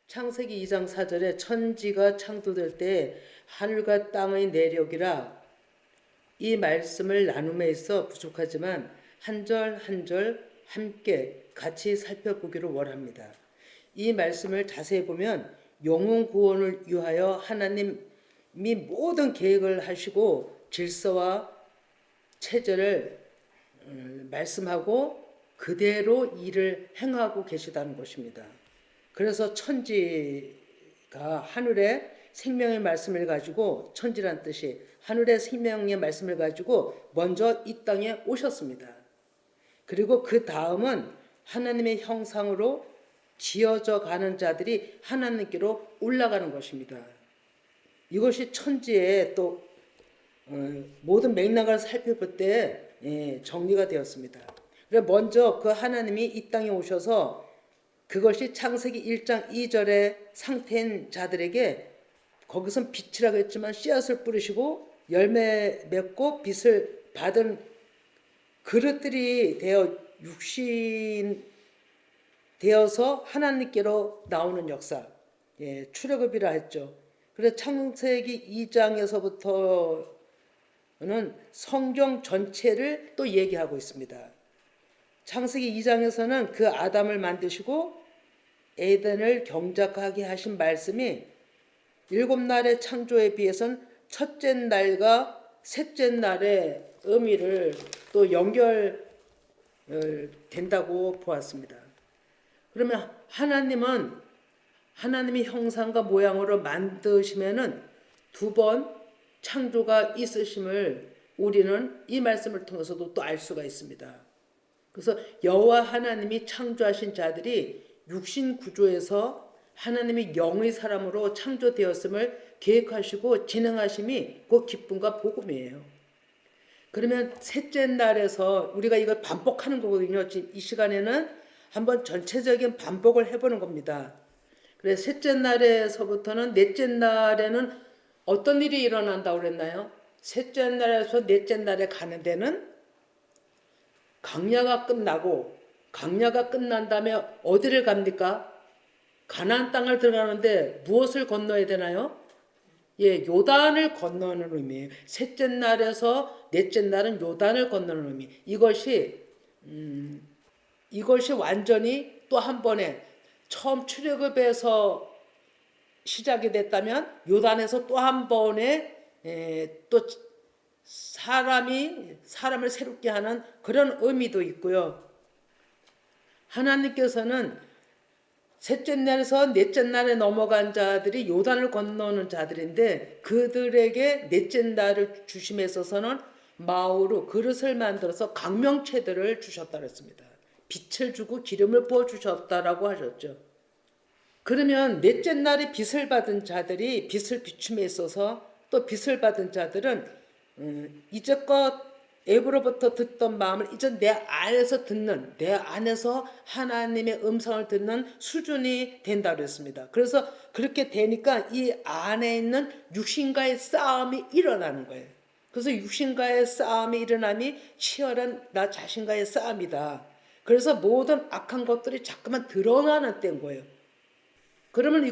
창세기 2장 4절에 천지가 창조될 때 하늘과 땅의 내력이라 이 말씀을 나눔에 있어 부족하지만 한 절 한 절 함께 같이 살펴보기를 원합니다. 이 말씀을 자세히 보면 영혼 구원을 위하여 하나님이 모든 계획을 하시고 질서와 체제를 말씀하고 그대로 일을 행하고 계시다는 것입니다. 그래서 천지가 하늘의 생명의 말씀을 가지고, 천지란 뜻이 하늘의 생명의 말씀을 가지고 먼저 이 땅에 오셨습니다. 그리고 그 다음은 하나님의 형상으로 지어져 가는 자들이 하나님께로 올라가는 것입니다. 이것이 천지의 또 모든 맥락을 살펴볼 때 정리가 되었습니다. 그래서 먼저 그 하나님이 이 땅에 오셔서 그것이 창세기 1장 2절의 상태인 자들에게, 거기선 빛이라고 했지만 씨앗을 뿌리시고 열매 맺고 빛을 받은 그릇들이 되어 육신 되어서 하나님께로 나오는 역사, 출애굽이라 했죠. 그래서 창세기 2장에서부터는 성경 전체를 또 얘기하고 있습니다. 창세기 2장에서는 그 아담을 만드시고 에덴을 경작하게 하신 말씀이 7날의 창조에 비해서는 첫째 날과 셋째 날의 의미를 또 연결된다고 보았습니다. 그러면 하나님의 형상과 모양으로 만드시면은 2번 창조가 있으심을 우리는 이 말씀을 통해서도 또 알 수가 있습니다. 그래서 여호와 하나님이 창조하신 자들이 육신 구조에서 하나님이 영의 사람으로 창조되었음을 계획하시고 진행하심이 그 기쁨과 복음이에요. 그러면 셋째 날에서 우리가 이걸 반복하는 거거든요. 이 시간에는 한번 전체적인 반복을 해보는 겁니다. 그래서 셋째 날에서부터는 넷째 날에는 어떤 일이 일어난다고 그랬나요? 셋째 날에서 넷째 날에 가는 데는 강야가 끝나고, 강야가 끝난 다음에 어디를 갑니까? 가나안 땅을 들어가는데 무엇을 건너야 되나요? 요단을 건너는 의미예요. 셋째 날에서 넷째 날은 요단을 건너는 의미. 이것이 완전히 또 한 번에 처음 출애굽에서 시작이 됐다면 요단에서 또 한 번에 또 사람을 새롭게 하는 그런 의미도 있고요. 하나님께서는 셋째 날에서 넷째 날에 넘어간 자들이 요단을 건너는 자들인데, 그들에게 넷째 날을 주심에 있어서는 마우로 그릇을 만들어서 강명체들을 주셨다 그랬습니다. 빛을 주고 기름을 부어 주셨다라고 하셨죠. 그러면 넷째 날에 빛을 받은 자들이, 빛을 비춤에 있어서 또 빛을 받은 자들은 이제껏 앱으로부터 듣던 마음을 이제 내 안에서 하나님의 음성을 듣는 수준이 된다고 했습니다. 그래서 그렇게 되니까 이 안에 있는 육신과의 싸움이 일어나는 거예요. 그래서 육신과의 싸움이 일어남이 치열한 나 자신과의 싸움이다. 그래서 모든 악한 것들이 자꾸만 드러나는 때인 거예요. 그러면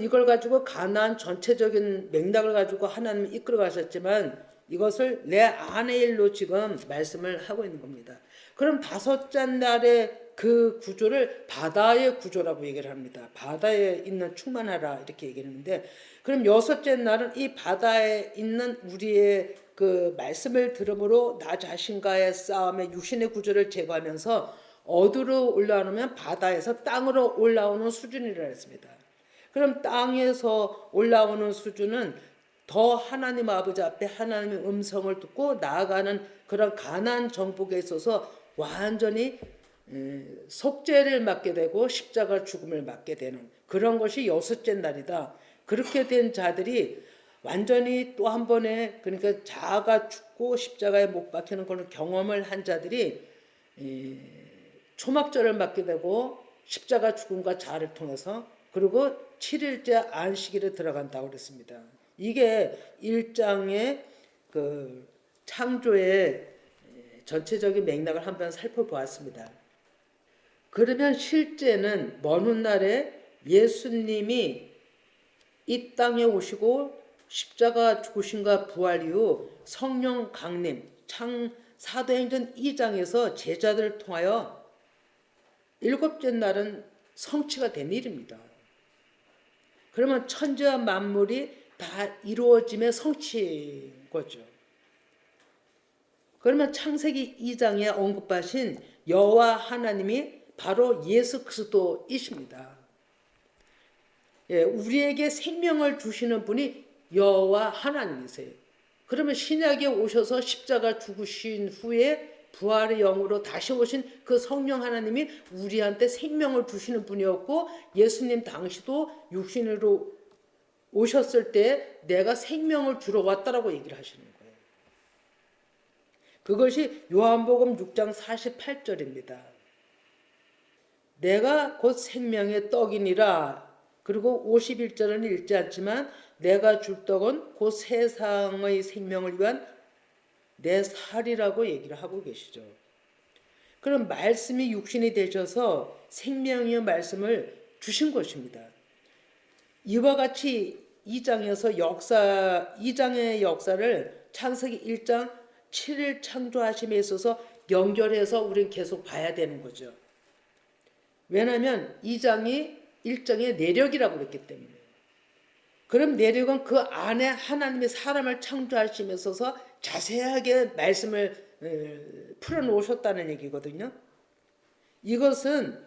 이걸 가지고 가나안 전체적인 맥락을 가지고 하나님이 이끌어 가셨지만, 이것을 내 안의 일로 지금 말씀을 하고 있는 겁니다. 그럼 다섯째 날의 그 구조를 바다의 구조라고 얘기를 합니다. 바다에 있는 충만하라 이렇게 얘기하는데, 그럼 여섯째 날은 이 바다에 있는 우리의 그 말씀을 들음으로 나 자신과의 싸움의 육신의 구조를 제거하면서 어디로 올라오면 바다에서 땅으로 올라오는 수준이라 했습니다. 그럼 땅에서 올라오는 수준은 더 하나님 아버지 앞에 하나님의 음성을 듣고 나아가는 그런 가나안 정복에 있어서 완전히 속죄를 맡게 되고 십자가 죽음을 맡게 되는 그런 것이 여섯째 날이다. 그렇게 된 자들이 완전히 또 한 번에, 그러니까 자아가 죽고 십자가에 못 박히는 그런 경험을 한 자들이 초막절을 맡게 되고 십자가 죽음과 자아를 통해서, 그리고 7일째 안식일에 들어간다고 그랬습니다. 이게 1장의 그 창조의 전체적인 맥락을 한번 살펴보았습니다. 그러면 실제는 먼 훗날에 예수님이 이 땅에 오시고 십자가 죽으신가 부활 이후 성령 강림 사도행전 2장에서 제자들을 통하여 일곱째 날은 성취가 된 일입니다. 그러면 천지와 만물이 다 이루어짐의 성취인 거죠. 그러면 창세기 2장에 언급하신 여호와 하나님이 바로 예수 그리스도이십니다. 예, 우리에게 생명을 주시는 분이 여호와 하나님이세요. 그러면 신약에 오셔서 십자가 죽으신 후에 부활의 영으로 다시 오신 그 성령 하나님이 우리한테 생명을 주시는 분이었고, 예수님 당시도 육신으로 오셨을 때 내가 생명을 주러 왔다라고 얘기를 하시는 거예요. 그것이 요한복음 6장 48절입니다. 내가 곧 생명의 떡이니라. 그리고 51절은 읽지 않지만 내가 줄 떡은 곧 세상의 생명을 위한 내 살이라고 얘기를 하고 계시죠. 그럼 말씀이 육신이 되셔서 생명의 말씀을 주신 것입니다. 이와 같이 2장의 역사를 창세기 1장 7일 창조하심에 있어서 연결해서 우리는 계속 봐야 되는 거죠. 왜냐하면 2장이 1장의 내력이라고 그랬기 때문에. 그럼 내력은 그 안에 하나님의 사람을 창조하심에 있어서 자세하게 말씀을 풀어놓으셨다는 얘기거든요. 이것은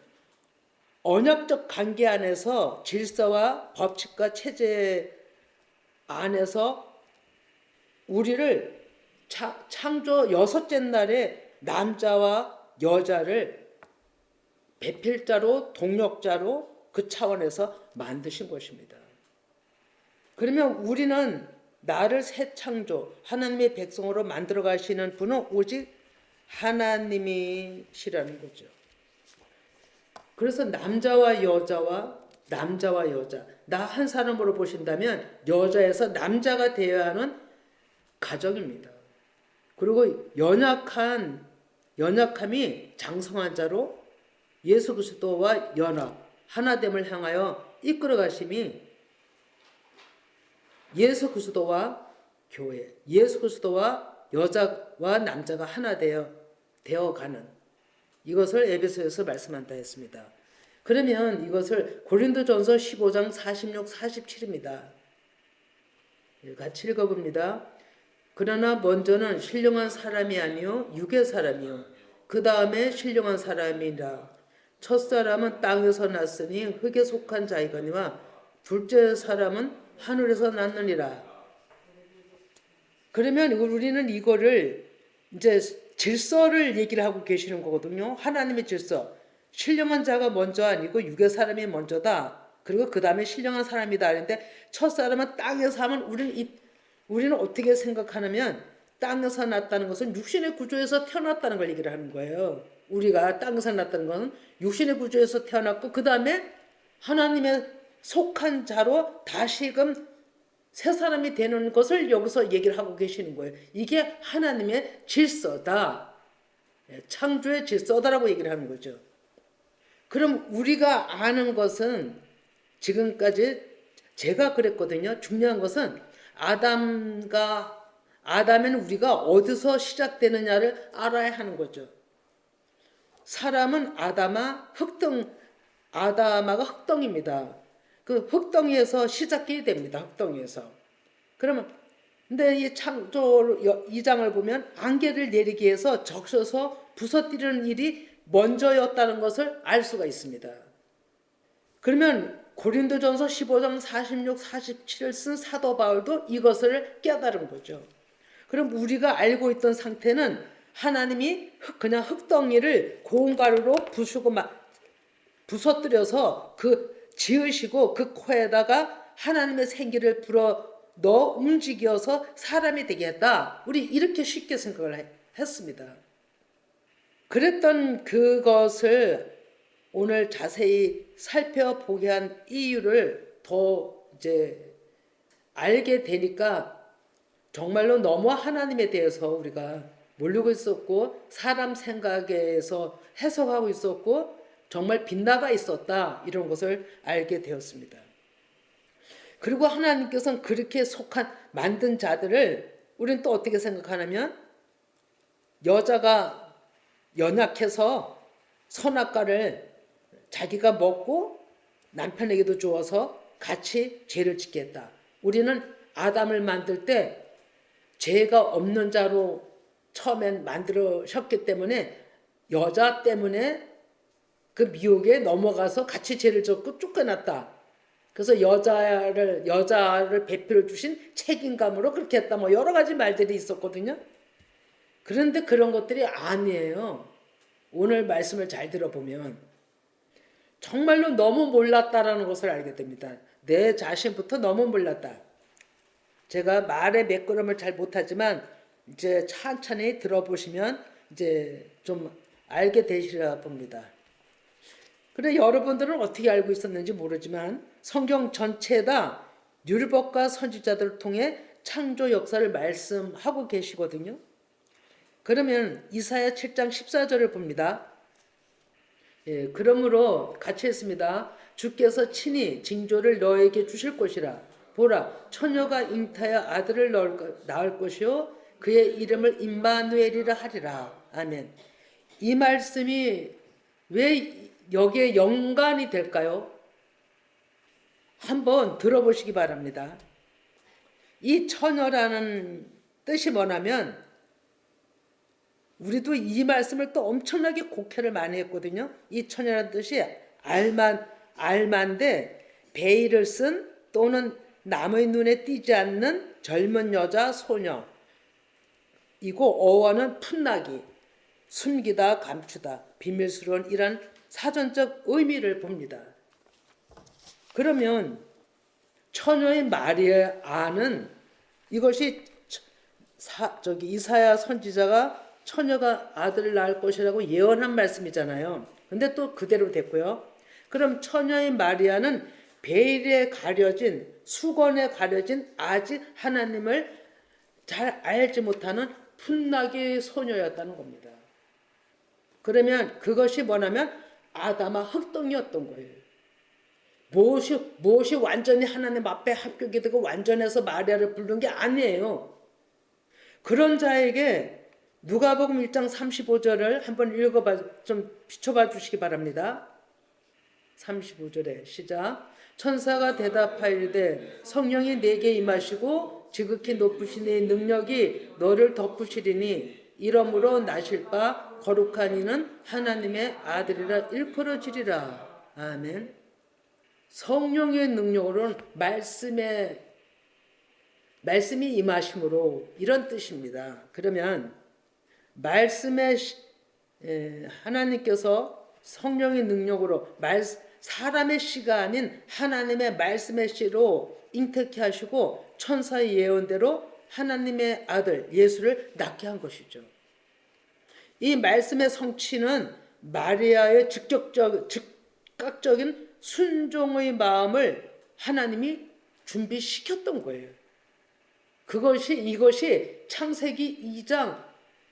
언약적 관계 안에서 질서와 법칙과 체제 안에서 우리를 창조 6째 날에 남자와 여자를 배필자로 동력자로 그 차원에서 만드신 것입니다. 그러면 우리는 나를 새 창조 하나님의 백성으로 만들어 가시는 분은 오직 하나님이시라는 거죠. 그래서 남자와 여자 나 한 사람으로 보신다면 여자에서 남자가 되어야 하는 가정입니다. 그리고 연약함이 장성한 자로 예수 그리스도와 연합 하나됨을 향하여 이끌어 가심이 예수 그리스도와 교회, 예수 그리스도와 여자와 남자가 하나 되어가는 이것을 에베소에서 말씀한다 했습니다. 그러면 이것을 고린도전서 15장 46, 47입니다. 같이 읽어봅니다. 그러나 먼저는 신령한 사람이 아니요 육의 사람이요 그 다음에 신령한 사람이라. 첫사람은 땅에서 났으니 흙에 속한 자이거니와 둘째 사람은 하늘에서 났느니라. 그러면 우리는 이거를 이제 질서를 얘기를 하고 계시는 거거든요. 하나님의 질서. 신령한 자가 먼저 아니고 육의 사람이 먼저다. 그리고 그 다음에 신령한 사람이다. 하는데 첫 사람은 땅에서 하면 우리는 어떻게 생각하냐면 땅에서 났다는 것은 육신의 구조에서 태어났다는 걸 얘기를 하는 거예요. 우리가 땅에서 났다는 것은 육신의 구조에서 태어났고 그 다음에 하나님의 속한 자로 다시금 새 사람이 되는 것을 여기서 얘기를 하고 계시는 거예요. 이게 하나님의 질서다. 창조의 질서다라고 얘기를 하는 거죠. 그럼 우리가 아는 것은 지금까지 제가 그랬거든요. 중요한 것은 아담에는 우리가 어디서 시작되느냐를 알아야 하는 거죠. 사람은 아담아가 흙덩입니다. 그 흙덩이에서 시작이 됩니다. 흙덩이에서. 그러면 근데 이 창조 2장을 보면 안개를 내리기 위해서 적셔서 부서뜨리는 일이 먼저였다는 것을 알 수가 있습니다. 그러면 고린도전서 15장 46, 47을 쓴 사도 바울도 이것을 깨달은 거죠. 그럼 우리가 알고 있던 상태는 하나님이 그냥 흙덩이를 고운 가루로 부수고 부서뜨려서 지으시고 그 코에다가 하나님의 생기를 불어 넣어 움직여서 사람이 되게 했다. 우리 이렇게 쉽게 생각을 했습니다. 그랬던 그것을 오늘 자세히 살펴보게 한 이유를 더 이제 알게 되니까 정말로 너무 하나님에 대해서 우리가 모르고 있었고 사람 생각에서 해석하고 있었고 정말 빛나가 있었다. 이런 것을 알게 되었습니다. 그리고 하나님께서는 그렇게 속한 만든 자들을 우리는 또 어떻게 생각하냐면 여자가 연약해서 선악과를 자기가 먹고 남편에게도 주어서 같이 죄를 짓게 했다. 우리는 아담을 만들 때 죄가 없는 자로 처음엔 만들으셨기 때문에 여자 때문에 그 미혹에 넘어가서 같이 죄를 졌고 쫓겨났다. 그래서 여자를 배필해 주신 책임감으로 그렇게 했다. 뭐 여러 가지 말들이 있었거든요. 그런데 그런 것들이 아니에요. 오늘 말씀을 잘 들어보면 정말로 너무 몰랐다라는 것을 알게 됩니다. 내 자신부터 너무 몰랐다. 제가 말의 매끄럼을 잘 못하지만 이제 천천히 들어보시면 이제 좀 알게 되시리라 봅니다. 그래 여러분들은 어떻게 알고 있었는지 모르지만 성경 전체에다 율법과 선지자들을 통해 창조 역사를 말씀하고 계시거든요. 그러면 이사야 7장 14절을 봅니다. 예, 그러므로 같이 했습니다. 주께서 친히 징조를 너에게 주실 것이라. 보라, 처녀가 잉타여 아들을 낳을 것이요 그의 이름을 임마누엘이라 하리라. 아멘. 이 말씀이 왜 여기에 연관이 될까요? 한번 들어보시기 바랍니다. 이 처녀라는 뜻이 뭐냐면 우리도 이 말씀을 또 엄청나게 곡해를 많이 했거든요. 이 처녀라는 뜻이 알만데 베일을 쓴 또는 남의 눈에 띄지 않는 젊은 여자 소녀. 이고 어원은 풋나기, 숨기다, 감추다, 비밀스러운 이란 사전적 의미를 봅니다. 그러면 처녀의 마리아는 이것이 이사야 선지자가 처녀가 아들을 낳을 것이라고 예언한 말씀이잖아요. 근데 또 그대로 됐고요. 그럼 처녀의 마리아는 베일에 가려진 수건에 가려진 아직 하나님을 잘 알지 못하는 풋나기 소녀였다는 겁니다. 그러면 그것이 뭐냐면 아담아 흙덩이였던 거예요. 무엇이 완전히 하나님 앞에 합격이 되고 완전해서 마리아를 부른 게 아니에요. 그런 자에게 누가복음 1장 35절을 한번 읽어봐 좀 비춰봐 주시기 바랍니다. 35절에 시작. 천사가 대답하이르되 성령이 내게 임하시고 지극히 높으신 이 능력이 너를 덮으시리니 이러므로 나실 바 거룩한 이는 하나님의 아들이라 일컬어지리라. 아멘. 성령의 능력으로는 말씀이 임하심으로 이런 뜻입니다. 그러면 하나님께서 성령의 능력으로 사람의 씨가 아닌 하나님의 말씀의 씨로 잉태케 하시고 천사의 예언대로 하나님의 아들 예수를 낳게 한 것이죠. 이 말씀의 성취는 마리아의 즉각적인 순종의 마음을 하나님이 준비시켰던 거예요. 이것이 창세기 2장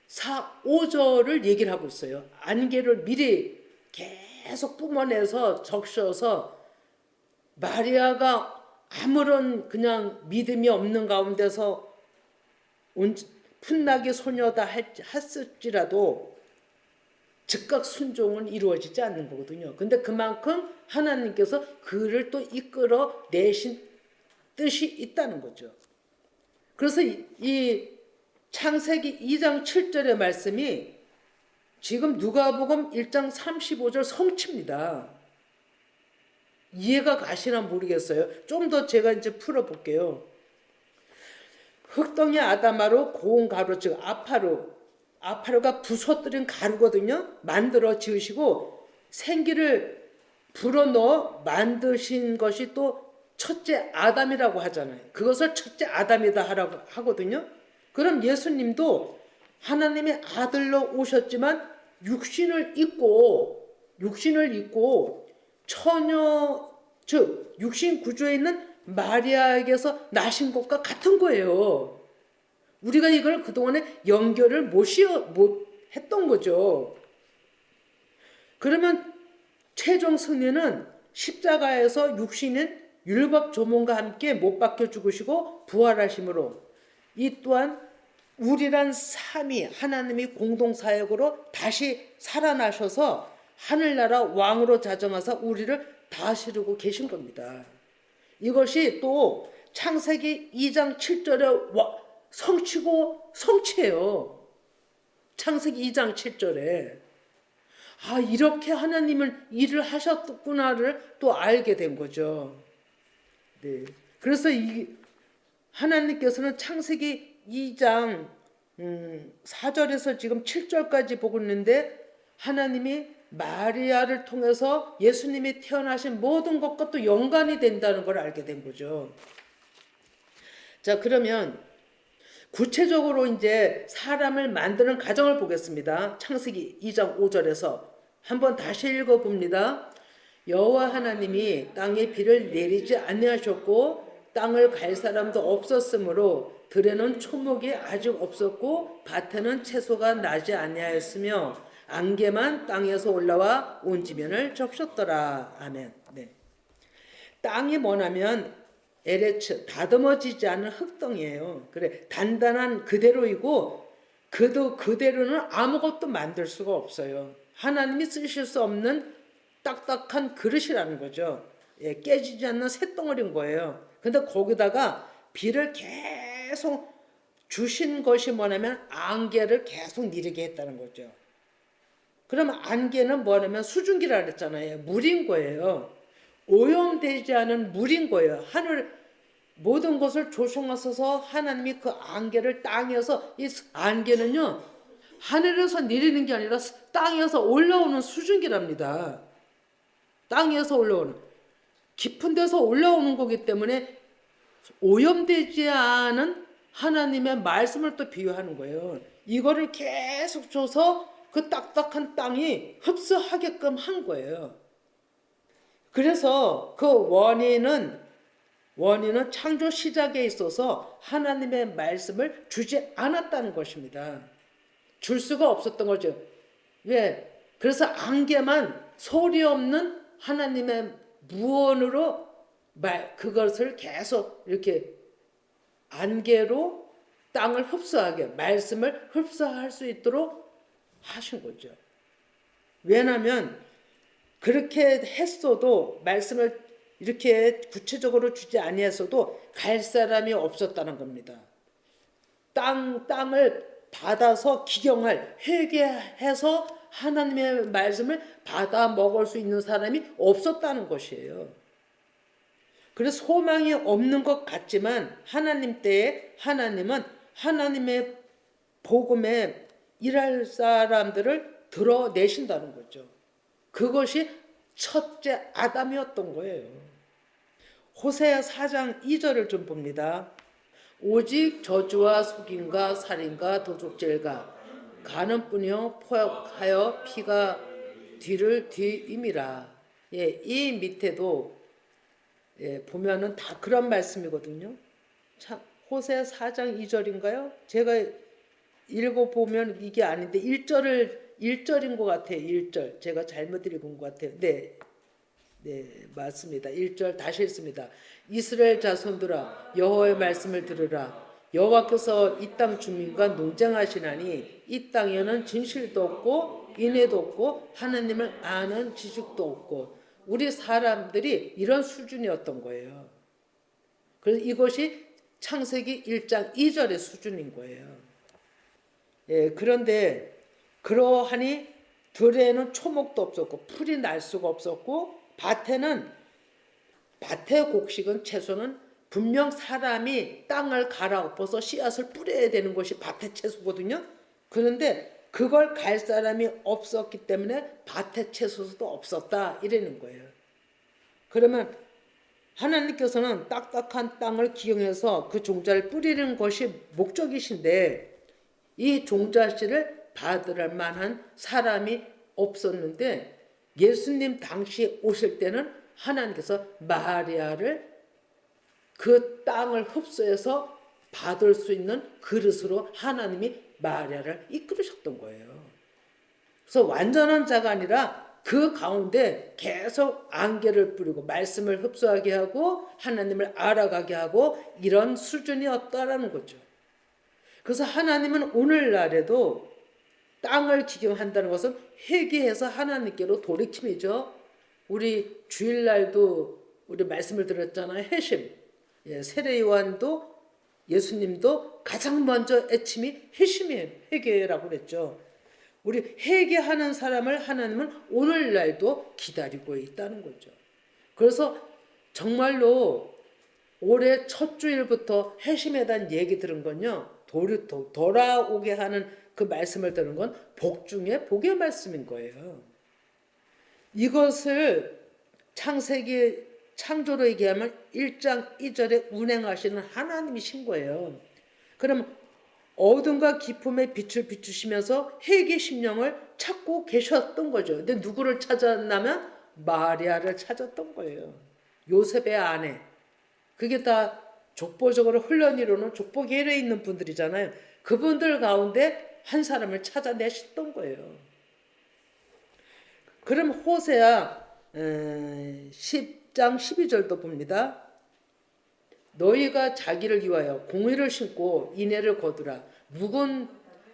4, 5절을 얘기를 하고 있어요. 안개를 미리 계속 뿜어내서 적셔서 마리아가 아무런 그냥 믿음이 없는 가운데서 풋나기 소녀다 했을지라도 즉각 순종은 이루어지지 않는 거거든요. 근데 그만큼 하나님께서 그를 또 이끌어 내신 뜻이 있다는 거죠. 그래서 이 창세기 2장 7절의 말씀이 지금 누가복음 1장 35절 성취입니다. 이해가 가시나 모르겠어요. 좀 더 제가 이제 풀어볼게요. 흙덩이 아담아로 고운 가루 즉 아파루가 부숴뜨린 가루거든요. 만들어 지으시고 생기를 불어넣어 만드신 것이 또 첫째 아담이라고 하잖아요. 그것을 첫째 아담이다 하라고 하거든요. 그럼 예수님도 하나님의 아들로 오셨지만 육신을 입고 처녀 즉 육신 구조에 있는 마리아에게서 나신 것과 같은 거예요. 우리가 이걸 그동안에 연결을 못 했던 거죠. 그러면 최종 승리는 십자가에서 육신인 율법 조문과 함께 못 박혀 죽으시고 부활하심으로, 이 또한 우리란 삼위 하나님이 공동사역으로 다시 살아나셔서 하늘나라 왕으로 자정하사 우리를 다스리고 계신 겁니다. 이것이 또 창세기 2장 7절에 성취고 성취해요. 창세기 2장 7절에 이렇게 하나님은 일을 하셨구나를 또 알게 된 거죠. 네. 그래서 하나님께서는 창세기 2장 4절에서 지금 7절까지 보고 있는데, 하나님이 마리아를 통해서 예수님이 태어나신 모든 것과 또 연관이 된다는 걸 알게 된 거죠. 자, 그러면 구체적으로 이제 사람을 만드는 과정을 보겠습니다. 창세기 2장 5절에서 한번 다시 읽어봅니다. 여호와 하나님이 땅에 비를 내리지 아니하셨고 땅을 갈 사람도 없었으므로 들에는 초목이 아직 없었고 밭에는 채소가 나지 아니하였으며 안개만 땅에서 올라와 온 지면을 적셨더라. 아멘. 네. 땅이 뭐냐면 에레츠, 다듬어지지 않은 흙덩이에요. 그래, 단단한 그대로이고 그대로는 아무것도 만들 수가 없어요. 하나님이 쓰실 수 없는 딱딱한 그릇이라는 거죠. 예, 깨지지 않는 쇳덩어리인 거예요. 근데 거기다가 비를 계속 주신 것이 뭐냐면 안개를 계속 내리게 했다는 거죠. 그럼 안개는 뭐냐면 수증기라 그랬잖아요. 물인 거예요. 오염되지 않은 물인 거예요. 하늘 모든 것을 조성하셔서 하나님이 그 안개를 땅에서, 이 안개는요 하늘에서 내리는 게 아니라 땅에서 올라오는 수증기랍니다. 땅에서 올라오는, 깊은 데서 올라오는 거기 때문에 오염되지 않은 하나님의 말씀을 또 비유하는 거예요. 이거를 계속 줘서 그 딱딱한 땅이 흡수하게끔 한 거예요. 그래서 그 원인은 창조 시작에 있어서 하나님의 말씀을 주지 않았다는 것입니다. 줄 수가 없었던 거죠. 왜? 그래서 안개만 소리 없는 하나님의 무언으로 그것을 계속 이렇게 안개로 땅을 흡수하게, 말씀을 흡수할 수 있도록 하신 거죠. 왜냐하면 그렇게 했어도, 말씀을 이렇게 구체적으로 주지 아니했어도 갈 사람이 없었다는 겁니다. 땅을 받아서 기경할, 회개해서 하나님의 말씀을 받아 먹을 수 있는 사람이 없었다는 것이에요. 그래서 소망이 없는 것 같지만 하나님 때에 하나님은 하나님의 복음에 일할 사람들을 드러내신다는 거죠. 그것이 첫째 아담이었던 거예요. 호세아 4장 2절을 좀 봅니다. 오직 저주와 속임과 살인과 도둑질과 가늠뿐이요 포악하여 피가 뒤를 뒤임이라. 예, 이 밑에도 보면은 다 그런 말씀이거든요. 참, 호세아 4장 2절인가요? 제가 읽어보면 이게 아닌데 1절인 것 같아요. 1절. 제가 잘못 읽은 것 같아요. 네, 맞습니다. 1절 다시 읽습니다. 이스라엘 자손들아, 여호와의 말씀을 들으라. 여호와께서 이 땅 주민과 논쟁하시나니 이 땅에는 진실도 없고 인애도 없고 하나님을 아는 지식도 없고. 우리 사람들이 이런 수준이었던 거예요. 그래서 이것이 창세기 1장 2절의 수준인 거예요. 예, 그런데 그러하니 들에는 초목도 없었고 풀이 날 수가 없었고 밭의 곡식은 채소는 분명 사람이 땅을 갈아엎어서 씨앗을 뿌려야 되는 것이 밭의 채소거든요. 그런데 그걸 갈 사람이 없었기 때문에 밭의 채소도 없었다 이러는 거예요. 그러면 하나님께서는 딱딱한 땅을 기용해서 그 종자를 뿌리는 것이 목적이신데 이 종자씨를 받을 만한 사람이 없었는데 예수님 당시 오실 때는 하나님께서 마리아를 그 땅을 흡수해서 받을 수 있는 그릇으로 하나님이 마리아를 이끌으셨던 거예요. 그래서 완전한 자가 아니라 그 가운데 계속 안개를 뿌리고 말씀을 흡수하게 하고 하나님을 알아가게 하고 이런 수준이었다라는 거죠. 그래서 하나님은 오늘날에도 땅을 기경한다는 것은 회개해서 하나님께로 돌이킴이죠. 우리 주일날도 우리 말씀을 들었잖아요. 회심. 세례 요한도 예수님도 가장 먼저 애침이 회심이에요. 회개라고 그랬죠. 우리 회개하는 사람을 하나님은 오늘날도 기다리고 있다는 거죠. 그래서 정말로 올해 첫 주일부터 회심에 대한 얘기 들은 건요. 돌아오게 하는 그 말씀을 들은 건 복 중에 복의 말씀인 거예요. 이것을 창세기 창조로 얘기하면 1장 2절에 운행하시는 하나님이신 거예요. 그럼 어둠과 기품의 빛을 비추시면서 회개 심령을 찾고 계셨던 거죠. 근데 누구를 찾았냐면 마리아를 찾았던 거예요. 요셉의 아내. 그게 다 족보적으로 흘러내려오는 족보계에 있는 분들이잖아요. 그분들 가운데 한 사람을 찾아내셨던 거예요. 그럼 호세아 10장 12절도 봅니다. 너희가 자기를 위하여 공의를 심고 인애를 거두라.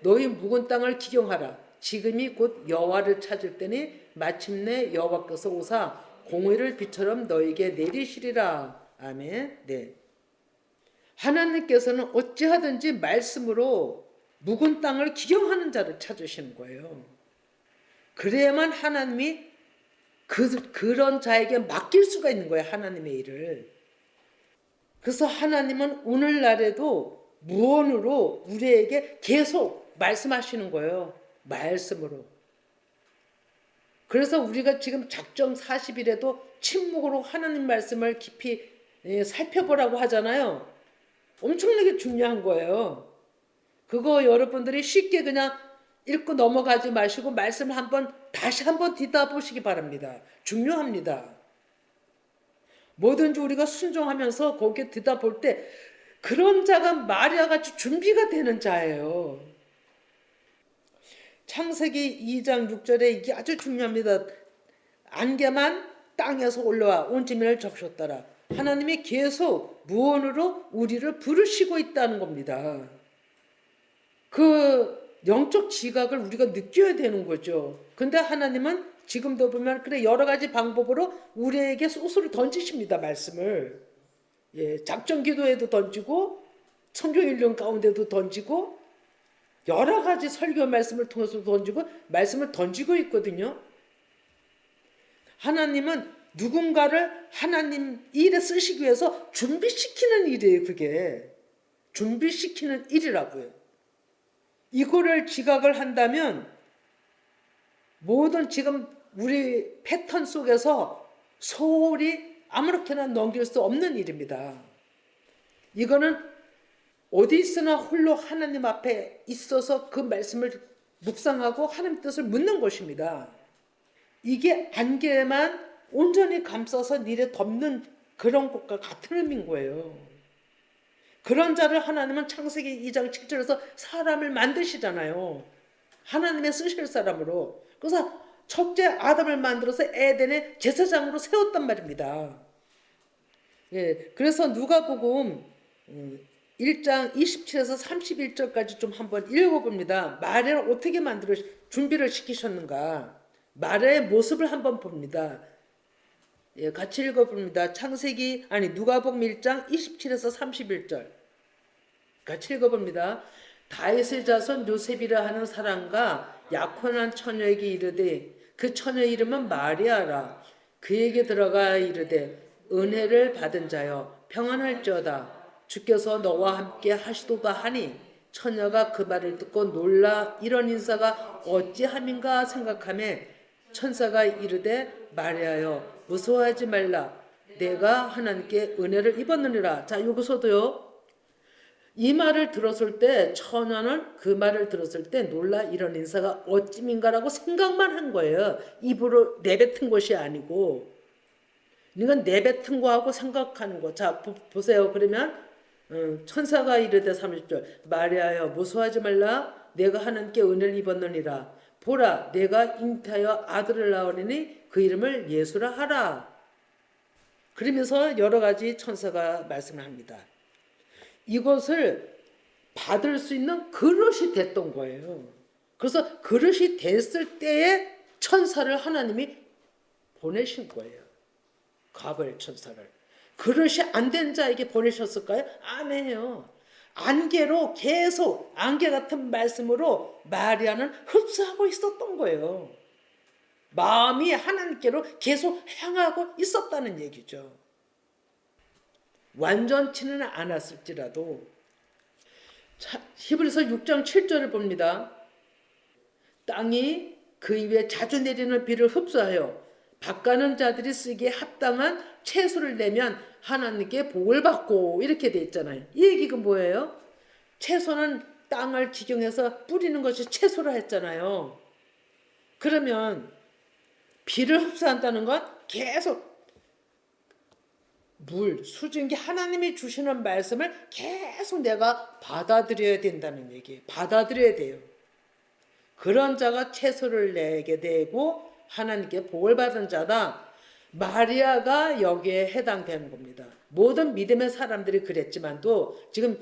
너희 묵은 땅을 기경하라. 지금이 곧 여호와를 찾을 때니 마침내 여호와께서 오사 공의를 비처럼 너희에게 내리시리라. 아멘. 네. 하나님께서는 어찌하든지 말씀으로 묵은 땅을 기경하는 자를 찾으시는 거예요. 그래야만 하나님이 그런 자에게 맡길 수가 있는 거예요. 하나님의 일을. 그래서 하나님은 오늘날에도 무언으로 우리에게 계속 말씀하시는 거예요. 말씀으로. 그래서 우리가 지금 작정 40일에도 침묵으로 하나님 말씀을 깊이 살펴보라고 하잖아요. 엄청나게 중요한 거예요. 그거 여러분들이 쉽게 그냥 읽고 넘어가지 마시고 말씀을 다시 한번 뒤다보시기 바랍니다. 중요합니다. 뭐든지 우리가 순종하면서 거기에 뒤다볼 때 그런 자가 마리아 같이 준비가 되는 자예요. 창세기 2장 6절에 이게 아주 중요합니다. 안개만 땅에서 올라와 온 지면을 적셨더라. 하나님이 계속 무언으로 우리를 부르시고 있다는 겁니다. 그 영적 지각을 우리가 느껴야 되는 거죠. 근데 하나님은 지금도 보면 그래 여러 가지 방법으로 우리에게 소스를 던지십니다. 말씀을. 작전 기도에도 던지고 성경 일령 가운데도 던지고 여러 가지 설교 말씀을 통해서 던지고 말씀을 던지고 있거든요. 하나님은 누군가를 하나님 일에 쓰시기 위해서 준비시키는 일이에요. 그게 준비시키는 일이라고요. 이거를 지각을 한다면 모든 지금 우리 패턴 속에서 소홀히 아무렇게나 넘길 수 없는 일입니다. 이거는 어디 있으나 홀로 하나님 앞에 있어서 그 말씀을 묵상하고 하나님 뜻을 묻는 것입니다. 이게 안개만 온전히 감싸서 니를 덮는 그런 것과 같은 의미인 거예요. 그런 자를 하나님은 창세기 2장 7절에서 사람을 만드시잖아요. 하나님의 쓰실 사람으로. 그래서 첫째 아담을 만들어서 에덴의 제사장으로 세웠단 말입니다. 그래서 누가복음 1장 27에서 31절까지 좀 한번 읽어봅니다. 마리아를 어떻게 준비를 시키셨는가. 마리아의 모습을 한번 봅니다. 같이 읽어봅니다. 누가복음 1장 27에서 31절. 같이 읽어봅니다. 다윗의 자손 요셉이라 하는 사람과 약혼한 처녀에게 이르되 그 처녀 이름은 마리아라. 그에게 들어가 이르되 은혜를 받은 자여 평안할지어다. 주께서 너와 함께 하시도다 하니 처녀가 그 말을 듣고 놀라 이런 인사가 어찌함인가 생각하며 천사가 이르되 마리아여 무서워하지 말라. 내가 하나님께 은혜를 입었느니라. 자, 여기서도요. 이 말을 들었을 때 처녀는 그 말을 들었을 때 놀라 이런 인사가 어찌민가라고 생각만 한 거예요. 입으로 내뱉은 것이 아니고. 이건 내뱉은 거하고 생각하는 거. 자, 보세요. 그러면 천사가 이르되 30절 마리아여 무서워하지 말라. 내가 하나님께 은혜를 입었느니라. 보라 내가 잉태하여 아들을 낳으리니 그 이름을 예수라 하라. 그러면서 여러 가지 천사가 말씀을 합니다. 이것을 받을 수 있는 그릇이 됐던 거예요. 그래서 그릇이 됐을 때에 천사를 하나님이 보내신 거예요. 가브리엘 천사를. 그릇이 안 된 자에게 보내셨을까요? 아니에요. 안개로 계속 안개 같은 말씀으로 마리아는 흡수하고 있었던 거예요. 마음이 하나님께로 계속 향하고 있었다는 얘기죠. 완전치는 않았을지라도. 히브리서 6장 7절을 봅니다. 땅이 그 위에 자주 내리는 비를 흡수하여 밭가는 자들이 쓰기에 합당한 채소를 내면 하나님께 복을 받고, 이렇게 돼 있잖아요. 이 얘기가 뭐예요? 채소는 땅을 지경해서 뿌리는 것이 채소라 했잖아요. 그러면 비를 흡수한다는 건 계속 수증기 하나님이 주시는 말씀을 계속 내가 받아들여야 된다는 얘기예요. 받아들여야 돼요. 그런 자가 채소를 내게 되고 하나님께 복을 받은 자다. 마리아가 여기에 해당되는 겁니다. 모든 믿음의 사람들이 그랬지만도 지금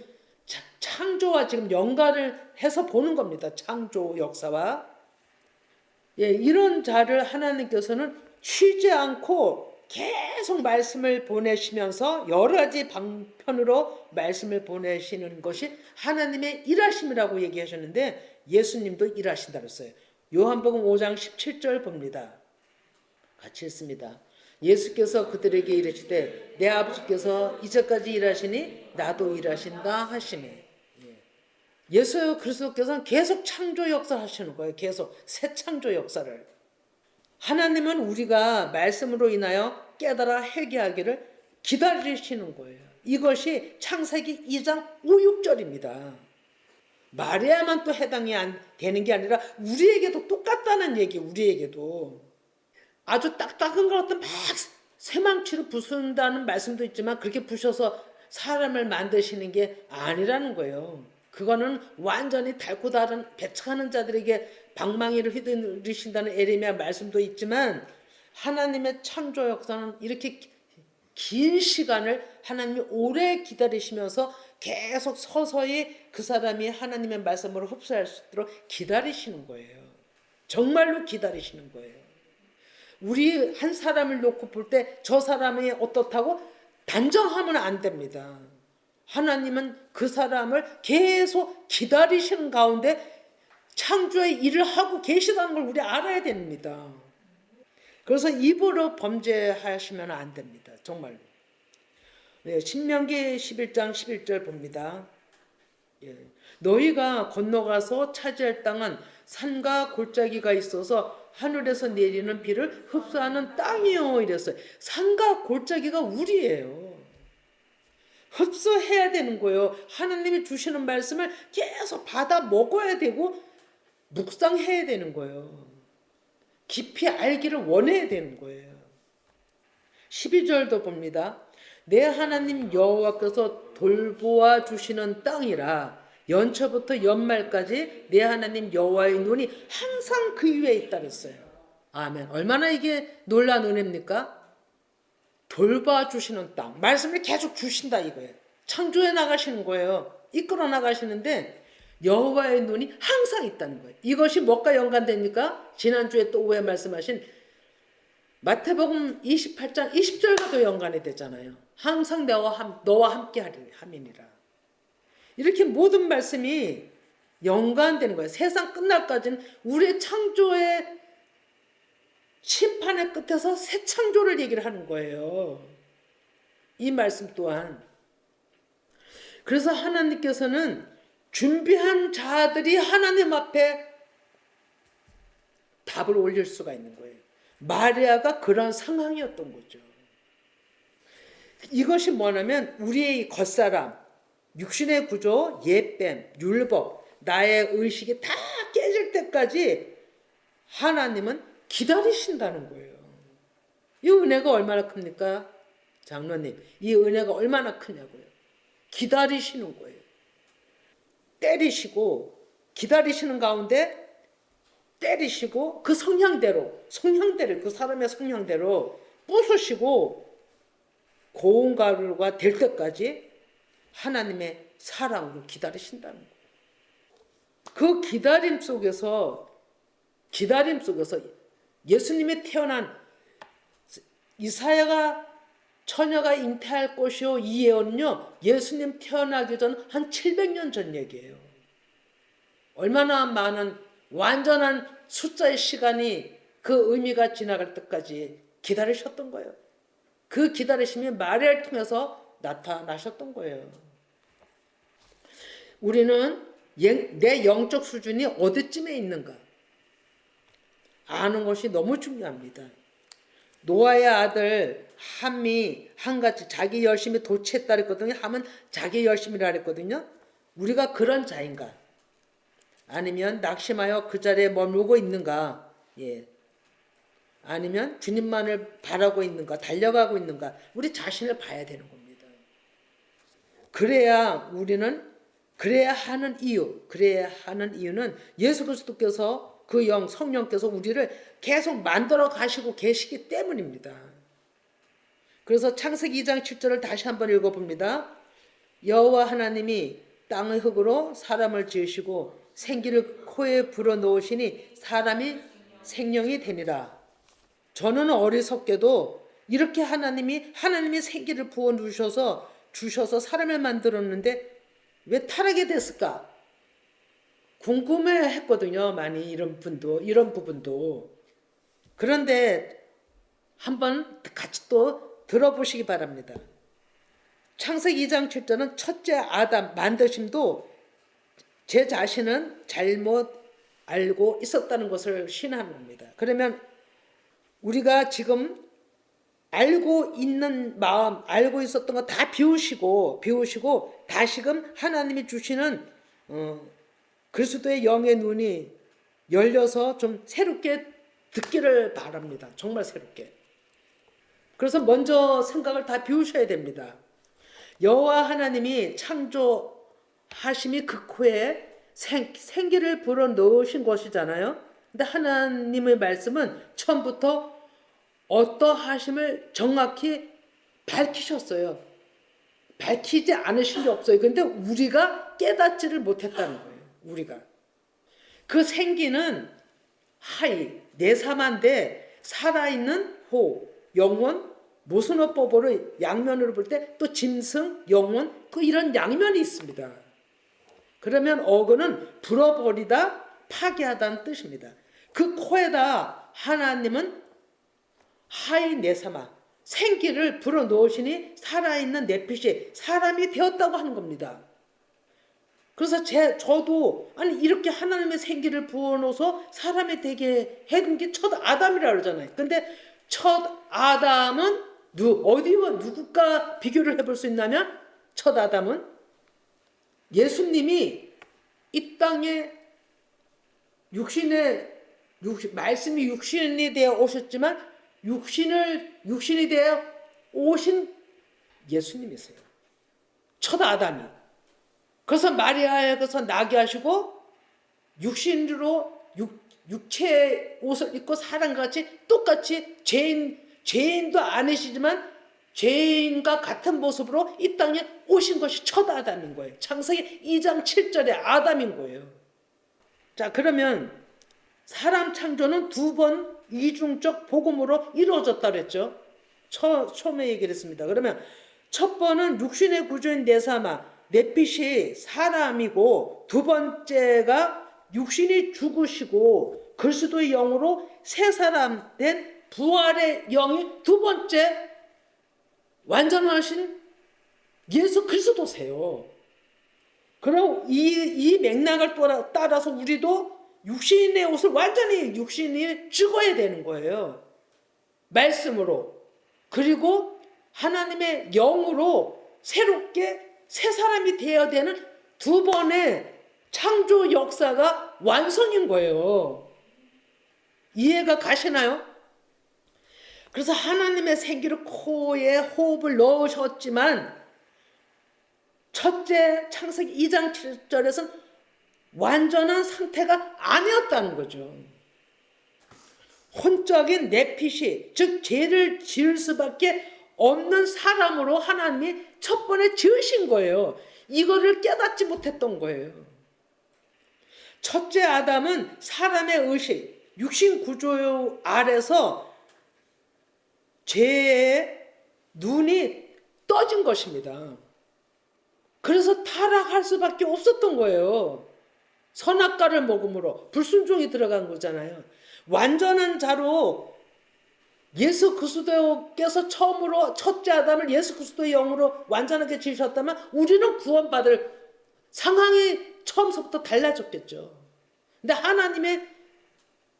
창조와 지금 연관을 해서 보는 겁니다. 창조 역사와. 이런 자를 하나님께서는 쉬지 않고 계속 말씀을 보내시면서 여러 가지 방편으로 말씀을 보내시는 것이 하나님의 일하심이라고 얘기하셨는데, 예수님도 일하신다 그랬어요. 요한복음 5장 17절 봅니다. 같이 읽습니다. 예수께서 그들에게 이르시되 내 아버지께서 이제까지 일하시니 나도 일하신다 하시네. 예수 그리스도께서는 계속 창조 역사를 하시는 거예요. 계속 새 창조 역사를. 하나님은 우리가 말씀으로 인하여 깨달아 회개하기를 기다리시는 거예요. 이것이 창세기 2장 5, 6절입니다. 마리아만 또 해당이 안 되는 게 아니라 우리에게도 똑같다는 얘기. 우리에게도 아주 딱딱한 것 같은 막 쇠망치로 부순다는 말씀도 있지만 그렇게 부셔서 사람을 만드시는 게 아니라는 거예요. 그거는 완전히 닳고 다른 배척하는 자들에게 방망이를 휘두르신다는 에레미야 말씀도 있지만, 하나님의 창조 역사는 이렇게 긴 시간을 하나님이 오래 기다리시면서 계속 서서히 그 사람이 하나님의 말씀으로 흡수할 수 있도록 기다리시는 거예요. 정말로 기다리시는 거예요. 우리 한 사람을 놓고 볼 때 저 사람이 어떻다고 단정하면 안 됩니다. 하나님은 그 사람을 계속 기다리시는 가운데 창조의 일을 하고 계시다는 걸 우리 알아야 됩니다. 그래서 입으로 범죄하시면 안 됩니다. 정말로. 신명기 11장 11절 봅니다. 너희가 건너가서 차지할 땅은 산과 골짜기가 있어서 하늘에서 내리는 비를 흡수하는 땅이요 이랬어요. 산과 골짜기가 우리예요. 흡수해야 되는 거예요. 하나님이 주시는 말씀을 계속 받아 먹어야 되고 묵상해야 되는 거예요. 깊이 알기를 원해야 되는 거예요. 12절도 봅니다. 내 하나님 여호와께서 돌보아 주시는 땅이라 연초부터 연말까지 내 하나님 여호와의 눈이 항상 그 위에 있다 그랬어요. 아멘. 얼마나 이게 놀라운 은혜입니까? 돌봐주시는 땅. 말씀을 계속 주신다 이거예요. 창조해 나가시는 거예요. 이끌어 나가시는데 여호와의 눈이 항상 있다는 거예요. 이것이 뭐가 연관됩니까? 지난주에 또 왜 말씀하신 마태복음 28장 20절과도 연관이 되잖아요. 항상 너와 함께 함이니라. 이렇게 모든 말씀이 연관되는 거예요. 세상 끝날까지는 우리의 창조의 심판의 끝에서 새 창조를 얘기를 하는 거예요. 이 말씀 또한. 그래서 하나님께서는 준비한 자들이 하나님 앞에 답을 올릴 수가 있는 거예요. 마리아가 그런 상황이었던 거죠. 이것이 뭐냐면 우리의 겉사람, 육신의 구조, 예뱀, 율법, 나의 의식이 다 깨질 때까지 하나님은 기다리신다는 거예요. 이 은혜가 얼마나 큽니까? 장로님, 이 은혜가 얼마나 크냐고요. 기다리시는 거예요. 때리시고 기다리시는 가운데 때리시고 그 성향대로 그 사람의 성향대로 부수시고 고운 가루가 될 때까지 하나님의 사랑으로 기다리신다는 거예요. 그 기다림 속에서 예수님이 태어난 이사야가 처녀가 잉태할 것이요 이 예언은요 예수님 태어나기 전 한 700년 전 얘기예요. 얼마나 많은 완전한 숫자의 시간이 그 의미가 지나갈 때까지 기다리셨던 거예요. 그 기다리심이 마리아를 통해서 나타나셨던 거예요. 우리는 내 영적 수준이 어디쯤에 있는가 아는 것이 너무 중요합니다. 노아의 아들 함이 한같이 자기 열심히 도취했다 그랬거든요. 함은 자기 열심이라 그랬거든요. 우리가 그런 자인가? 아니면 낙심하여 그 자리에 머물고 있는가? 예. 아니면 주님만을 바라고 있는가? 달려가고 있는가? 우리 자신을 봐야 되는 겁니다. 그래야 하는 이유는 예수 그리스도께서 그 성령께서 우리를 계속 만들어 가시고 계시기 때문입니다. 그래서 창세기 2장 7절을 다시 한번 읽어봅니다. 여호와 하나님이 땅의 흙으로 사람을 지으시고 생기를 코에 불어넣으시니 사람이 생명이 되니라. 저는 어리석게도 이렇게 하나님이 생기를 부어 주셔서 사람을 만들었는데 왜 타락이 됐을까? 궁금해했거든요. 많이 이런 부분도. 그런데 한번 같이 또 들어보시기 바랍니다. 창세기 2장 7절은 첫째 아담 만드심도 제 자신은 잘못 알고 있었다는 것을 시인하는 겁니다. 그러면 우리가 지금 알고 있는 마음, 알고 있었던 거 다 비우시고 다시금 하나님이 주시는 그리스도의 영의 눈이 열려서 좀 새롭게 듣기를 바랍니다. 정말 새롭게. 그래서 먼저 생각을 다 비우셔야 됩니다. 여호와 하나님이 창조하심이 그 코에 생기를 불어넣으신 것이잖아요. 근데 하나님의 말씀은 처음부터 어떠하심을 정확히 밝히셨어요. 밝히지 않으신 게 없어요. 근데 우리가 깨닫지를 못했다는 거예요. 우리가. 그 생기는 내사만데 살아있는 영혼, 모순어법으로 양면으로 볼 때 또 짐승, 영혼, 이런 양면이 있습니다. 그러면 어근은 불어버리다, 파괴하다는 뜻입니다. 그 코에다 하나님은 내삼아 생기를 불어넣으시니 살아있는 내핏이 사람이 되었다고 하는 겁니다. 그래서 저도 이렇게 하나님의 생기를 부어넣어서 사람이 되게 해둔 게 첫 아담이라 그러잖아요. 근데 첫 아담은 어디와 누구가 비교를 해볼 수 있냐면 첫 아담은 예수님이 이 땅에 말씀이 육신이 되어 오셨지만 육신이 되어 오신 예수님이세요. 첫 아담이. 그래서 마리아에게서 나게 하시고 육체의 옷을 입고 사람과 같이 똑같이 죄인도 아니시지만 죄인과 같은 모습으로 이 땅에 오신 것이 첫 아담인 거예요. 창세기 2장 7절의 아담인 거예요. 자, 그러면 사람 창조는 두 번 이중적 복음으로 이루어졌다 그랬죠. 처음에 얘기를 했습니다. 그러면 첫 번은 육신의 구조인 내핏이 사람이고, 두 번째가 육신이 죽으시고 그리스도의 영으로 새 사람 된 부활의 영이 두 번째 완전하신 예수 그리스도세요. 그럼 이 맥락을 따라서 우리도 육신의 옷을 완전히 육신이 죽어야 되는 거예요. 말씀으로. 그리고 하나님의 영으로 새롭게 새 사람이 되어야 되는 두 번의 창조 역사가 완성인 거예요. 이해가 가시나요? 그래서 하나님의 생기를 코에 호흡을 넣으셨지만 첫째 창세기 2장 7절에서는 완전한 상태가 아니었다는 거죠. 혼적인 네핏이, 즉 죄를 지을 수밖에 없는 사람으로 하나님이 첫 번에 지으신 거예요. 이거를 깨닫지 못했던 거예요. 첫째 아담은 사람의 의식, 육신 구조 아래서 죄의 눈이 떠진 것입니다. 그래서 타락할 수밖에 없었던 거예요. 선악과를 먹음으로 불순종이 들어간 거잖아요. 완전한 자로 예수 그리스도께서 처음으로 첫째 아담을 예수 그리스도의 영으로 완전하게 지으셨다면 우리는 구원받을 상황이 처음부터 달라졌겠죠. 근데 하나님의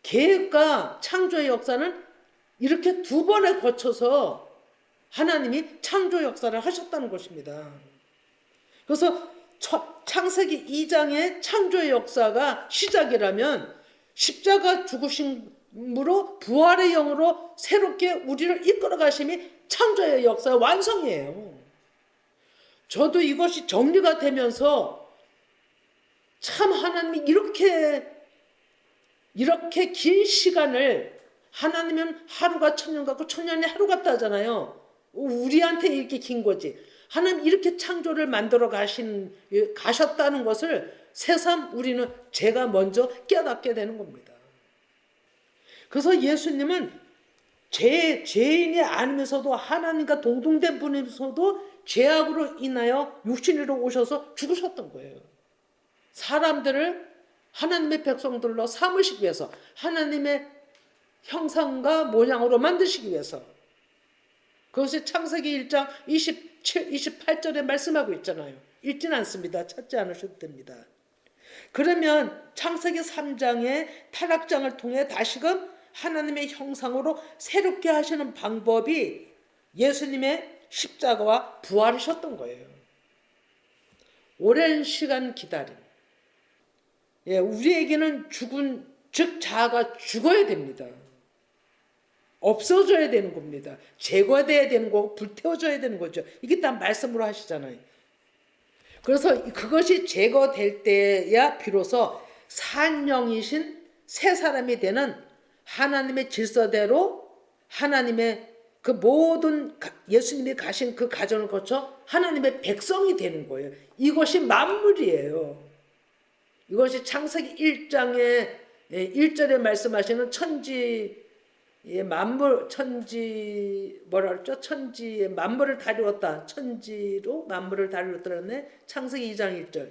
계획과 창조의 역사는 이렇게 두 번에 거쳐서 하나님이 창조 역사를 하셨다는 것입니다. 그래서 창세기 2장의 창조의 역사가 시작이라면 십자가 죽으심으로 부활의 영으로 새롭게 우리를 이끌어 가심이 창조의 역사의 완성이에요. 저도 이것이 정리가 되면서 참 하나님이 이렇게 긴 시간을, 하나님은 하루가 천년 같고 천년이 하루 같다 하잖아요. 우리한테 이렇게 긴 거지. 하나님 이렇게 창조를 만들어 가셨다는 것을 새삼 우리는 제가 먼저 깨닫게 되는 겁니다. 그래서 예수님은 죄인이 아니면서도 하나님과 동등된 분이면서도 죄악으로 인하여 육신으로 오셔서 죽으셨던 거예요. 사람들을 하나님의 백성들로 삼으시기 위해서, 하나님의 형상과 모양으로 만드시기 위해서. 그것이 창세기 1장 28절에 말씀하고 있잖아요. 읽진 않습니다. 찾지 않으셔도 됩니다. 그러면 창세기 3장의 타락장을 통해 다시금 하나님의 형상으로 새롭게 하시는 방법이 예수님의 십자가와 부활이셨던 거예요. 오랜 시간 기다림. 우리에게는 즉 자아가 죽어야 됩니다. 없어져야 되는 겁니다. 제거돼야 되는 거고 불태워져야 되는 거죠. 이게 다 말씀으로 하시잖아요. 그래서 그것이 제거될 때야 비로소 산영이신 새 사람이 되는 하나님의 질서대로 하나님의 그 모든 예수님이 가신 그 과정을 거쳐 하나님의 백성이 되는 거예요. 이것이 만물이에요. 이것이 창세기 1장의 1절에 말씀하시는 천지의 만물, 천지의 만물을 다루었다. 천지로 만물을 다루었다네. 창세기 2장 1절.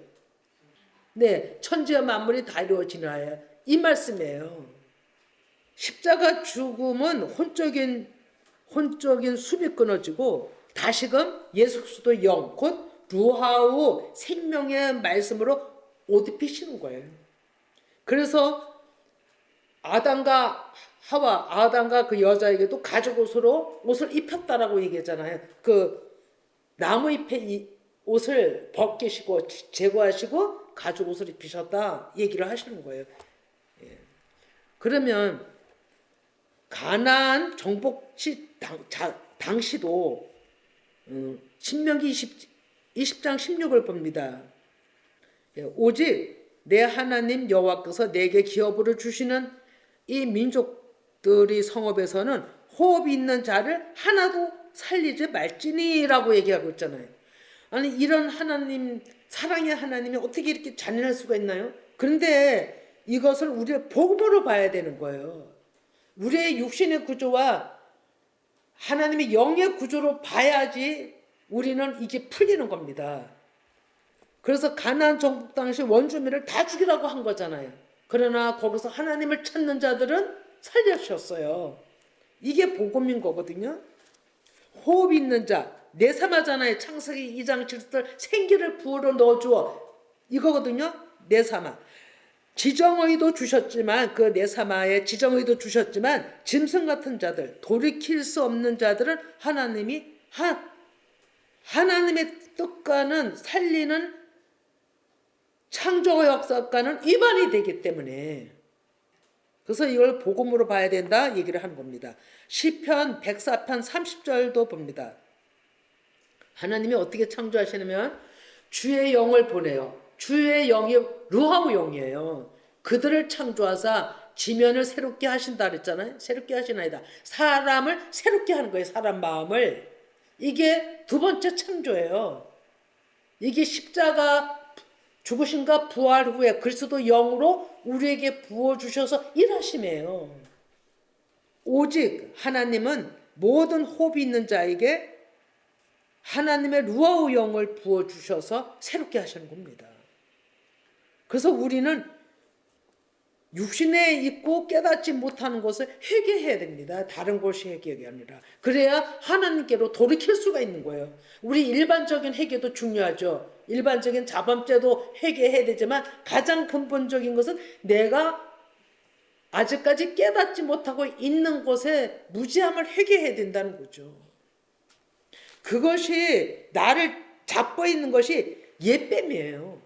네, 천지와 만물이 다루어지나요. 이 말씀이에요. 십자가 죽음은 혼적인 숲이 끊어지고 다시금 예수 그리스도 영, 곧 루하우 생명의 말씀으로 옷 입히시는 거예요. 그래서 아담과 그 여자에게도 가죽 옷을 입혔다라고 얘기했잖아요. 그 나무 잎의 옷을 벗기시고 제거하시고 가죽 옷을 입히셨다 얘기를 하시는 거예요. 그러면 가나안 정복시 당시도 신명기 20장 16을 봅니다. 오직 내 하나님 여호와께서 내게 기업으로 주시는 이 민족들이 성읍에서는 호흡이 있는 자를 하나도 살리지 말지니라고 얘기하고 있잖아요. 아니 이런 하나님, 사랑의 하나님이 어떻게 이렇게 잔인할 수가 있나요? 그런데 이것을 우리의 복음으로 봐야 되는 거예요. 우리의 육신의 구조와 하나님의 영의 구조로 봐야지 우리는 이게 풀리는 겁니다. 그래서 가나안 정복 당시 원주민을 다 죽이라고 한 거잖아요. 그러나 거기서 하나님을 찾는 자들은 살려주셨어요. 이게 복음인 거거든요. 호흡 있는 자, 내삼하잖아요. 창세기 2장 7절 생기를 부으러 넣어주어 이거거든요. 내삼하. 지정의도 주셨지만 그 내삼하에 지정의도 주셨지만 짐승 같은 자들, 돌이킬 수 없는 자들은 하나님의 뜻과는 살리는 창조 역사과는 위반이 되기 때문에, 그래서 이걸 복음으로 봐야 된다 얘기를 하는 겁니다. 시편 104편 30절도 봅니다. 하나님이 어떻게 창조하시냐면 주의 영을 보내요. 주의 영이 루하우 영이에요. 그들을 창조하사 지면을 새롭게 하신다 그랬잖아요. 새롭게 하시나이다. 사람을 새롭게 하는 거예요. 사람 마음을. 이게 두 번째 창조예요. 이게 십자가 죽으신가 부활 후에 그리스도 영으로 우리에게 부어주셔서 일하심이에요. 오직 하나님은 모든 호흡이 있는 자에게 하나님의 루아우 영을 부어주셔서 새롭게 하시는 겁니다. 그래서 우리는 육신에 있고 깨닫지 못하는 것을 회개해야 됩니다. 다른 것이 회개가 아니라. 그래야 하나님께로 돌이킬 수가 있는 거예요. 우리 일반적인 회개도 중요하죠. 일반적인 자범죄도 회개해야 되지만 가장 근본적인 것은 내가 아직까지 깨닫지 못하고 있는 것에 무지함을 회개해야 된다는 거죠. 그것이 나를 잡고 있는 것이 옛뱀이에요.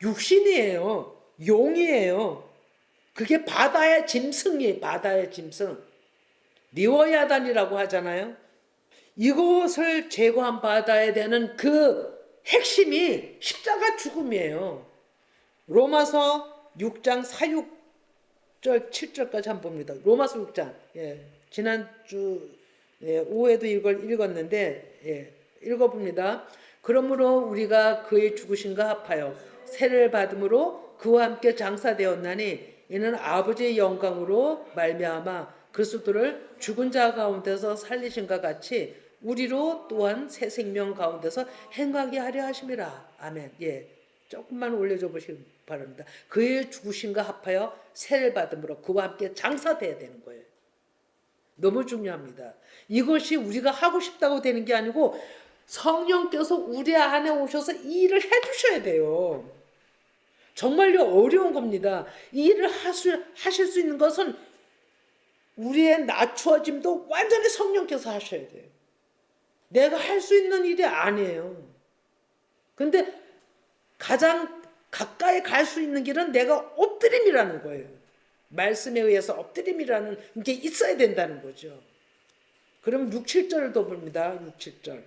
육신이에요. 용이에요. 그게 바다의 짐승이에요. 바다의 짐승. 리워야단이라고 하잖아요. 이것을 제거한 바다에 대한 그 핵심이 십자가 죽음이에요. 로마서 6장 4, 6절 7절까지 한번 봅니다. 로마서 6장. 지난주 오후에도 이걸 읽었는데 읽어봅니다. 그러므로 우리가 그의 죽으심과 합하여 세를 받음으로 그와 함께 장사되었나니 이는 아버지의 영광으로 말미암아 그리스도를 죽은 자 가운데서 살리신과 같이 우리로 또한 새 생명 가운데서 행하게 하려 하심이라. 아멘. 조금만 올려줘 보시기 바랍니다. 그의 죽으심과 합하여 세를 받음으로 그와 함께 장사돼야 되는 거예요. 너무 중요합니다. 이것이 우리가 하고 싶다고 되는 게 아니고 성령께서 우리 안에 오셔서 이 일을 해주셔야 돼요. 정말로 어려운 겁니다. 이 일을 하실 수 있는 것은 우리의 낮추어짐도 완전히 성령께서 하셔야 돼요. 내가 할 수 있는 일이 아니에요. 근데 가장 가까이 갈 수 있는 길은 내가 엎드림이라는 거예요. 말씀에 의해서 엎드림이라는 게 있어야 된다는 거죠. 그럼 6, 7절을 더 봅니다. 6, 7절.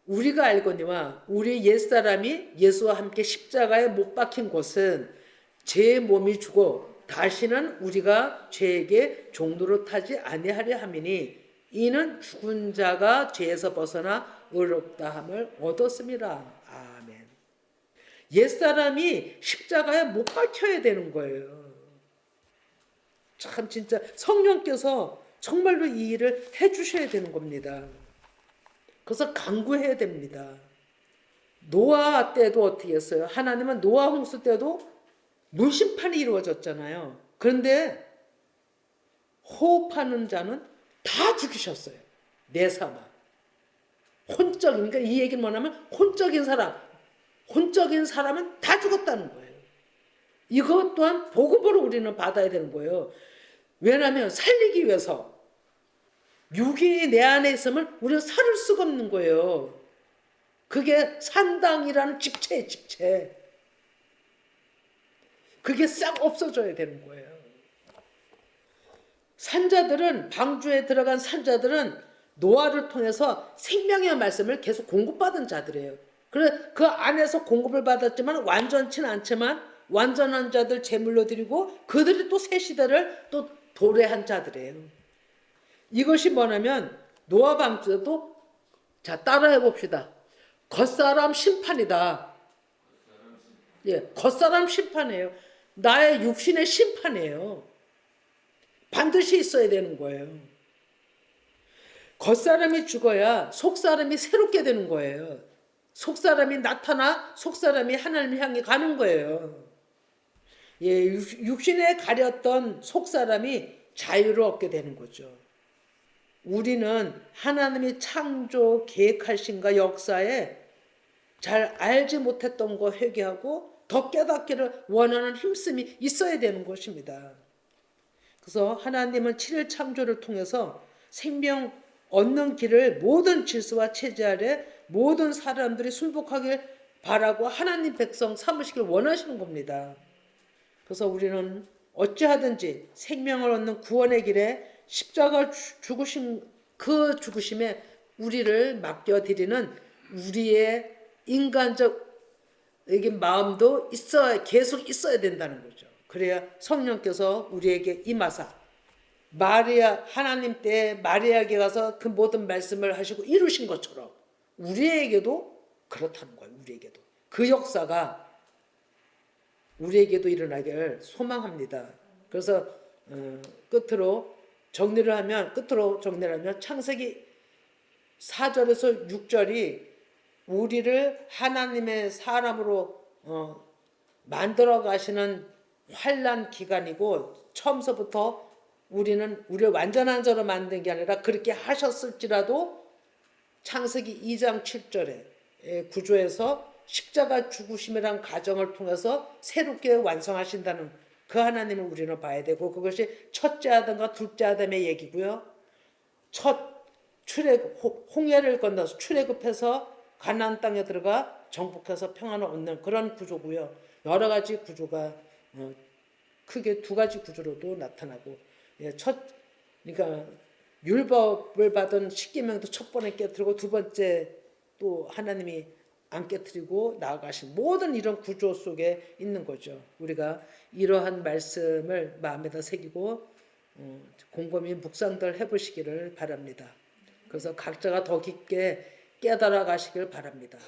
우리가 알거니와 우리 옛사람이 예수와 함께 십자가에 못 박힌 것은 제 몸이 죽어 다시는 우리가 죄에게 종로로 타지 아니하려 함이니 이는 죽은 자가 죄에서 벗어나 의롭다함을 얻었음이라. 아멘. 옛사람이 십자가에 못 박혀야 되는 거예요. 참 진짜 성령께서 정말로 이 일을 해주셔야 되는 겁니다. 그래서 간구해야 됩니다. 노아 때도 어떻게 했어요? 하나님은 노아 홍수 때도 문심판이 이루어졌잖아요. 그런데 호흡하는 자는 다 죽이셨어요. 내사마. 혼적인, 그러니까 이 얘기는 뭐냐면 혼적인 사람은 다 죽었다는 거예요. 이것 또한 복음으로 우리는 받아야 되는 거예요. 왜냐하면 살리기 위해서 육이 내 안에 있으면 우리는 살을 수가 없는 거예요. 그게 산당이라는 집체예요, 집체. 그게 싹 없어져야 되는 거예요. 산자들은, 방주에 들어간 산자들은 노아를 통해서 생명의 말씀을 계속 공급받은 자들이에요. 그래 그 안에서 공급을 받았지만 완전치는 않지만 완전한 자들 제물로 드리고 그들이 또 새 시대를 또 도래한 자들이에요. 이것이 뭐냐면 노아 방주도 자 따라해 봅시다. 겉사람 심판이다. 겉사람 심판이에요. 나의 육신의 심판이에요. 반드시 있어야 되는 거예요. 겉사람이 죽어야 속사람이 새롭게 되는 거예요. 속사람이 나타나 속사람이 하나님을 향해 가는 거예요. 육신에 가렸던 속사람이 자유를 얻게 되는 거죠. 우리는 하나님이 창조 계획하신가 역사에 잘 알지 못했던 거 회개하고 더 깨닫기를 원하는 힘씀이 있어야 되는 것입니다. 그래서 하나님은 7일 창조를 통해서 생명 얻는 길을 모든 질서와 체제 아래 모든 사람들이 순복하길 바라고 하나님 백성 삼으시길 원하시는 겁니다. 그래서 우리는 어찌하든지 생명을 얻는 구원의 길에 십자가 죽으신 그 죽으심에 우리를 맡겨드리는 우리의 인간적 마음도 계속 있어야 된다는 거죠. 그래야 성령께서 우리에게 임하사 마리아 하나님 때 마리아에게 가서 그 모든 말씀을 하시고 이루신 것처럼 우리에게도 그렇다는 거예요. 우리에게도 그 역사가 우리에게도 일어나기를 소망합니다. 그래서 끝으로 정리를 하면 창세기 4절에서 6절이 우리를 하나님의 사람으로 만들어 가시는 환난 기간이고 처음서부터 우리를 완전한 자로 만든 게 아니라 그렇게 하셨을지라도 창세기 2장 7절의 구조에서 십자가 죽으심이란 과정을 통해서 새롭게 완성하신다는 그 하나님을 우리는 봐야 되고 그것이 첫째 아담과 둘째 아담의 얘기고요. 첫 홍해를 건너서 출애굽해서 가나안 땅에 들어가 정복해서 평안을 얻는 그런 구조고요. 여러 가지 구조가 크게 두 가지 구조로도 나타나고 그러니까 율법을 받은 십계명도 첫 번에 깨뜨리고 두 번째 또 하나님이 안 깨뜨리고 나아가신 모든 이런 구조 속에 있는 거죠. 우리가 이러한 말씀을 마음에다 새기고 곰곰이 묵상들 해보시기를 바랍니다. 그래서 각자가 더 깊게 깨달아 가시길 바랍니다.